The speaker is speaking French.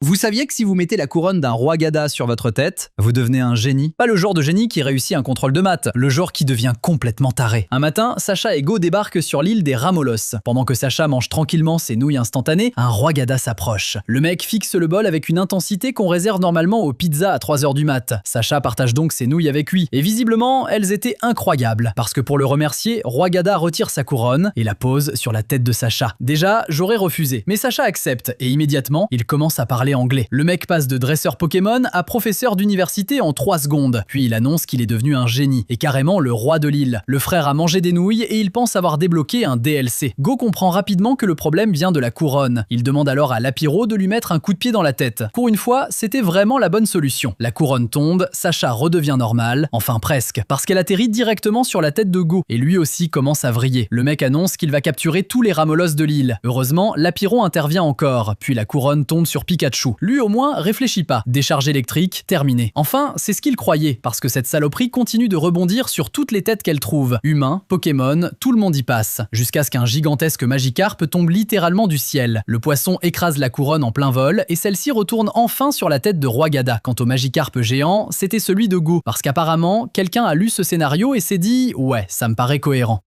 Vous saviez que si vous mettez la couronne d'un roi Gada sur votre tête, vous devenez un génie? Pas le genre de génie qui réussit un contrôle de maths, le genre qui devient complètement taré. Un matin, Sacha et Go débarquent sur l'île des Ramolos. Pendant que Sacha mange tranquillement ses nouilles instantanées, un roi Gada s'approche. Le mec fixe le bol avec une intensité qu'on réserve normalement aux pizzas à 3h du mat. Sacha partage donc ses nouilles avec lui. Et visiblement, elles étaient incroyables. Parce que pour le remercier, roi Gada retire sa couronne et la pose sur la tête de Sacha. Déjà, j'aurais refusé. Mais Sacha accepte et immédiatement, il commence à parler anglais. Le mec passe de dresseur Pokémon à professeur d'université en 3 secondes. Puis il annonce qu'il est devenu un génie et carrément le roi de l'île. Le frère a mangé des nouilles et il pense avoir débloqué un DLC. Go comprend rapidement que le problème vient de la couronne. Il demande alors à Lapiro de lui mettre un coup de pied dans la tête. Pour une fois, c'était vraiment la bonne solution. La couronne tombe, Sacha redevient normal, enfin presque, parce qu'elle atterrit directement sur la tête de Go et lui aussi commence à vriller. Le mec annonce qu'il va capturer tous les Ramolos de l'île. Heureusement, Lapiro intervient encore, puis la couronne tombe sur Pikachu. Lui au moins réfléchit pas. Décharge électrique, terminé. Enfin, c'est ce qu'il croyait, parce que cette saloperie continue de rebondir sur toutes les têtes qu'elle trouve. Humains, Pokémon, tout le monde y passe. Jusqu'à ce qu'un gigantesque Magikarp tombe littéralement du ciel. Le poisson écrase la couronne en plein vol, et celle-ci retourne enfin sur la tête de Roi Gada. Quant au Magikarp géant, c'était celui de Go, parce qu'apparemment, quelqu'un a lu ce scénario et s'est dit « Ouais, ça me paraît cohérent ».